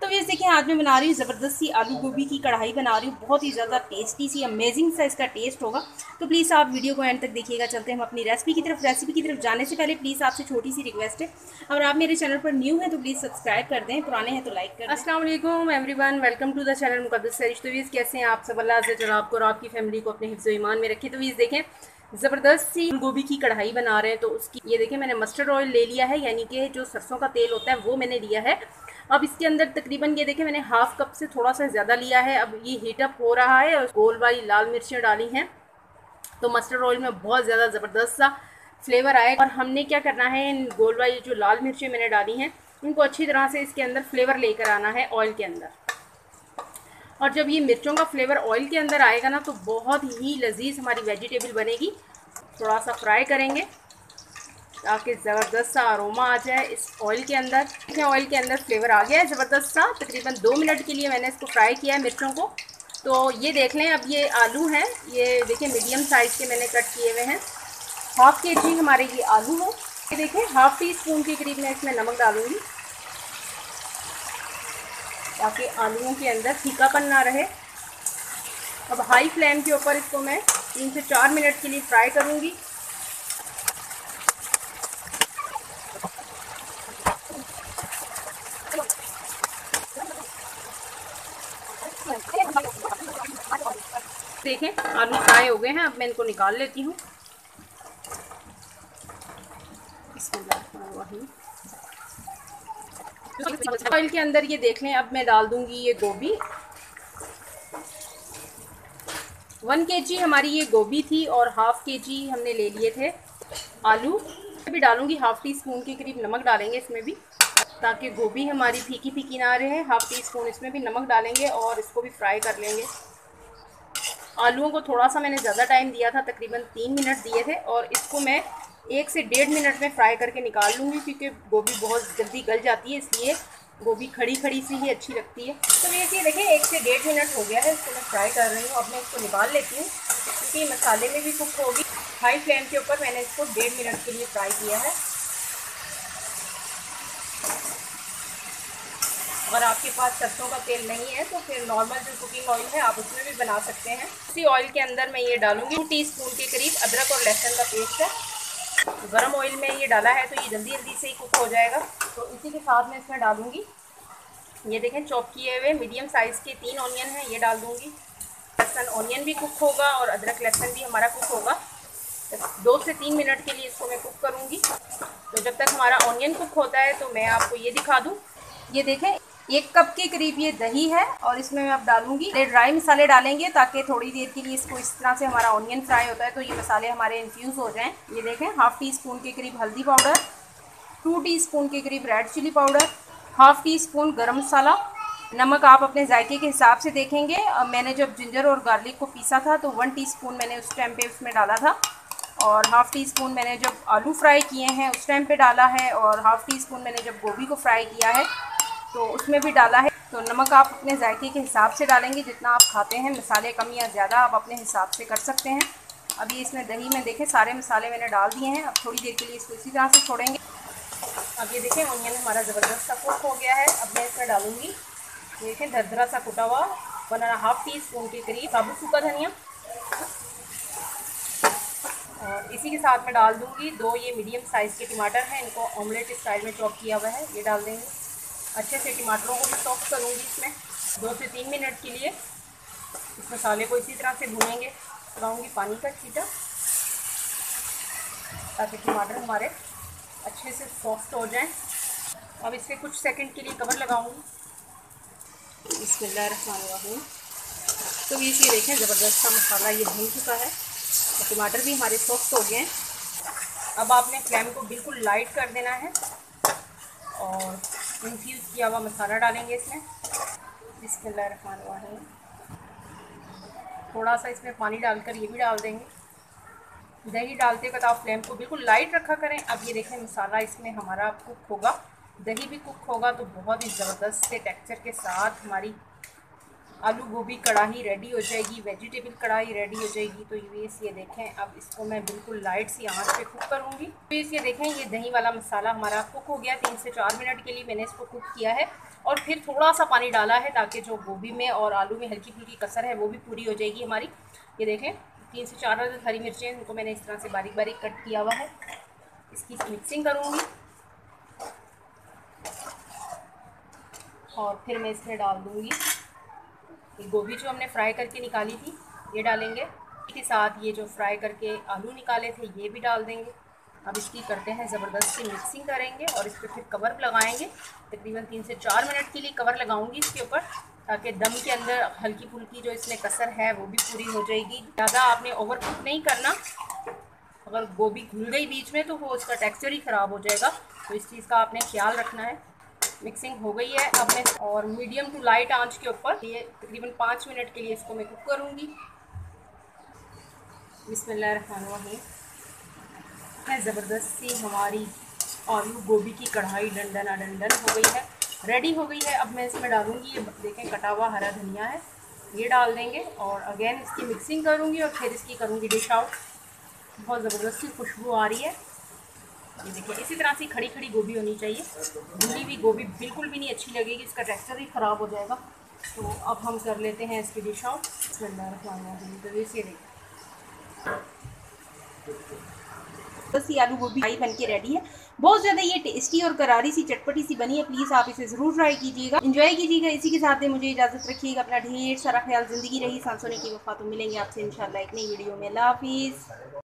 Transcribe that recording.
तो ये देखिए आज मैं बना रही हूँ ज़बरदस्त सी आलू गोभी की कढ़ाई बना रही हूँ। बहुत ही ज़्यादा टेस्टी सी अमेजिंग सा इसका टेस्ट होगा। तो प्लीज़ आप वीडियो को एंड तक देखिएगा। चलते हैं हम अपनी रेसिपी की तरफ जाने से पहले प्लीज़ आपसे छोटी सी रिक्वेस्ट है, अगर आप मेरे चैनल पर न्यू हैं तो प्लीज़ सब्सक्राइब कर दें, पुराने हैं तो लाइक कर दें। अस्सलाम वालेकुम everyone, welcome to the channel Muqaddas Sarish. कैसे हैं आप सब? अल्लाह से चलो आपको और आपकी फैमिली को अपने हिफ्ज़ ईमान में रखें। तो ये देखें ज़बरदस्त सी गोभी की कढ़ाई बना रहे हैं। तो उसकी ये देखें मैंने मस्टर्ड ऑयल ले लिया है, यानी कि जो सरसों का तेल होता है वो मैंने लिया है। अब इसके अंदर तकरीबन ये देखें मैंने हाफ कप से थोड़ा सा ज़्यादा लिया है। अब ये हीटअप हो रहा है और गोल वाली लाल मिर्चें डाली हैं। तो मस्टर्ड ऑयल में बहुत ज़्यादा ज़बरदस्त सा फ्लेवर आएगा। और हमने क्या करना है, इन गोल वाली जो लाल मिर्चें मैंने डाली हैं इनको अच्छी तरह से इसके अंदर फ्लेवर लेकर आना है ऑयल के अंदर। और जब ये मिर्चों का फ्लेवर ऑयल के अंदर आएगा ना तो बहुत ही लजीज हमारी वेजिटेबल बनेगी। थोड़ा सा फ्राई करेंगे ताकि ज़बरदस्त सा अरोमा आ जाए इस ऑयल के अंदर। देखिए ऑयल के अंदर फ्लेवर आ गया है ज़बरदस्त सा। तकरीबन 2 मिनट के लिए मैंने इसको फ्राई किया है मिर्चों को। तो ये देख लें, अब ये आलू हैं, ये देखिए मीडियम साइज़ के मैंने कट किए हुए हैं। हाफ़ kg हमारे ये आलू हैं। ये देखें हाफ़ टी स्पून के करीब मैं इसमें नमक डालूँगी ताकि आलूओं के अंदर फीकापन ना रहे। अब हाई फ्लेम के ऊपर इसको मैं 3 से 4 मिनट के लिए फ्राई करूँगी। देखें आलू फ्राई हो गए हैं, अब मैं इनको निकाल लेती हूँ। ऑयल के अंदर ये देख लें, अब मैं डाल दूंगी ये गोभी। 1 kg हमारी ये गोभी थी और हाफ़ kg हमने ले लिए थे आलू। भी डालूंगी हाफ़ टी स्पून के करीब नमक डालेंगे इसमें भी, ताकि गोभी हमारी फीकी फीकी ना रहे। हाफ़ टी स्पून इसमें भी नमक डालेंगे और इसको भी फ्राई कर लेंगे। आलूओं को थोड़ा सा मैंने ज़्यादा टाइम दिया था, तकरीबन 3 मिनट दिए थे। और इसको मैं 1 से 1.5 मिनट में फ्राई करके निकाल लूँगी, क्योंकि गोभी बहुत जल्दी गल जाती है, इसलिए गोभी खड़ी खड़ी सी ही अच्छी लगती है। तो ये देखें 1 से 1.5 मिनट हो गया है, इसको मैं फ्राई कर रही हूँ। अब मैं इसको निकाल लेती हूँ क्योंकि मसाले में भी कुक होगी। हाई फ्लेम के ऊपर मैंने इसको 1.5 मिनट के लिए फ्राई किया है। अगर आपके पास सरसों का तेल नहीं है तो फिर नॉर्मल जो कुकिंग ऑयल है आप उसमें भी बना सकते हैं। इसी ऑयल के अंदर मैं ये डालूंगी 2 टीस्पून के करीब अदरक और लहसुन का पेस्ट है। गरम ऑयल में ये डाला है तो ये जल्दी जल्दी से ही कुक हो जाएगा। तो इसी के साथ मैं इसमें डालूंगी, ये देखें चॉप किए हुए मीडियम साइज़ के 3 ऑनियन हैं, ये डाल दूँगी। लहसुन ऑनियन भी कुक होगा और अदरक लहसुन भी हमारा कुक होगा। 2 से 3 मिनट के लिए इसको मैं कुक करूँगी। तो जब तक हमारा ऑनियन कुक होता है तो मैं आपको ये दिखा दूँ, ये देखें 1 कप के करीब ये दही है और इसमें मैं अब डालूंगी ड्राई मसाले डालेंगे, ताकि थोड़ी देर के लिए इसको इस तरह से हमारा ऑनियन फ्राई होता है तो ये मसाले हमारे इन्फ्यूज़ हो जाएं। ये देखें हाफ़ टी स्पून के करीब हल्दी पाउडर, 2 टीस्पून के करीब red chilli powder, half teaspoon garam masala. नमक आप अपने जायके के हिसाब से देखेंगे। मैंने जब जिंजर और गार्लिक को पीसा था तो 1 टीस्पून मैंने उस टाइम पे उसमें डाला था, और हाफ़ टी स्पून मैंने जब आलू फ्राई किए हैं उस टाइम पे डाला है, और हाफ़ टी स्पून मैंने जब गोभी को फ्राई किया है तो उसमें भी डाला है। तो नमक आप अपने जायके के हिसाब से डालेंगे, जितना आप खाते हैं। मसाले कम या ज़्यादा आप अपने हिसाब से कर सकते हैं। अब ये इसमें दही में देखें सारे मसाले मैंने डाल दिए हैं। अब थोड़ी देर के लिए इसको इसी तरह से छोड़ेंगे। अब ये देखें ऑनियन हमारा ज़बरदस्त सा कुक हो गया है। अब मैं इसमें डालूँगी, देखें दरदरा सा कुटा हुआ 1.5 टीस्पून के करीब साबुत सूखा धनिया, और इसी के साथ मैं डाल दूँगी 2 ये मीडियम साइज़ के टमाटर हैं, इनको ऑमलेट स्टाइल में चॉप किया हुआ है, ये डाल देंगे। अच्छे से टमाटरों को भी सॉफ्ट करूँगी इसमें 2 से 3 मिनट के लिए। इस मसाले को इसी तरह से भूनेंगे। लगाऊँगी पानी का छींटा ताकि टमाटर हमारे अच्छे से सॉफ्ट हो जाएं। अब इसके कुछ सेकंड के लिए कवर लगाऊंगी। बिस्मिल्लाहिर्रहमानिर्रहीम। तो ये देखें ज़बरदस्त सा मसाला ये भून चुका है और टमाटर भी हमारे सॉफ्ट हो गए हैं। अब आपने फ्लेम को बिल्कुल लाइट कर देना है और इन्फ्यूज़ किया हुआ मसाला डालेंगे इसमें। बिस्मिल्लाहिर्रहमानिर्रहीम। थोड़ा सा इसमें पानी डालकर ये भी डाल देंगे। दही डालते वक्त आप फ्लेम को बिल्कुल लाइट रखा करें। अब ये देखें मसाला इसमें हमारा कुक होगा, दही भी कुक होगा, तो बहुत ही ज़बरदस्त से टेक्सचर के साथ हमारी आलू गोभी कढ़ाई रेडी हो जाएगी, वेजिटेबल कढ़ाई रेडी हो जाएगी। तो ये देखें अब इसको मैं बिल्कुल लाइट सी आंच पे कुक करूँगी। तो ये देखें ये दही वाला मसाला हमारा कुक हो गया। 3 से 4 मिनट के लिए मैंने इसको कुक किया है और फिर थोड़ा सा पानी डाला है ताकि जो गोभी में और आलू में हल्की फुल्की कसर है वो भी पूरी हो जाएगी हमारी। ये देखें 3 से 4 अदद हरी मिर्चें, उनको मैंने इस तरह से बारीक बारीक कट किया हुआ है। इसकी मिक्सिंग करूँगी और फिर मैं इसमें डाल दूँगी ये गोभी जो हमने फ्राई करके निकाली थी, ये डालेंगे। इसके साथ ये जो फ्राई करके आलू निकाले थे ये भी डाल देंगे। अब इसकी करते हैं ज़बरदस्ती मिक्सिंग करेंगे और इस पर फिर कवर लगाएंगे। तकरीबन 3 से 4 मिनट के लिए कवर लगाऊंगी इसके ऊपर, ताकि दम के अंदर हल्की फुल्की जो इसमें कसर है वो भी पूरी हो जाएगी। ज़्यादा आपने ओवर कुक नहीं करना, अगर गोभी घुल गई बीच में तो वो उसका टेक्सचर ही ख़राब हो जाएगा, तो इस चीज़ का आपने ख्याल रखना है। मिक्सिंग हो गई है, अब मैं और मीडियम टू लाइट आंच के ऊपर ये तकरीबन 5 मिनट के लिए इसको मैं कुक करूँगी। बिस्मिल्लाहिर्रहमानिर्रहीम। है ज़बरदस्ती हमारी आलू गोभी की कढ़ाई डंडन डंडन हो गई है, रेडी हो गई है। अब मैं इसमें डालूँगी, ये देखें कटा हुआ हरा धनिया है, ये डाल देंगे और अगेन इसकी मिक्सिंग करूँगी और फिर इसकी करूँगी डिश आउट। बहुत ज़बरदस्ती खुशबू आ रही है। ये देखिए इसी तरह से खड़ी खड़ी गोभी होनी चाहिए, भुनी हुई गोभी बिल्कुल भी नहीं अच्छी लगेगी, इसका टेक्सचर ही ख़राब हो जाएगा। तो अब हम कर लेते हैं इसकी डिश आउट। तो इसे बस ये आलू गोभी बन के रेडी है। बहुत ज़्यादा ये टेस्टी और करारी सी चटपटी सी बनी है। प्लीज़ आप इसे ज़रूर ट्राई कीजिएगा, एंजॉय कीजिएगा। इसी के साथ मुझे इजाज़त रखिएगा, अपना ढेर सारा ख्याल। ज़िंदगी रही सांसों की वफा। तो मिलेंगे आपसे इंशाल्लाह एक नई वीडियो में। अल्लाह हाफिज़।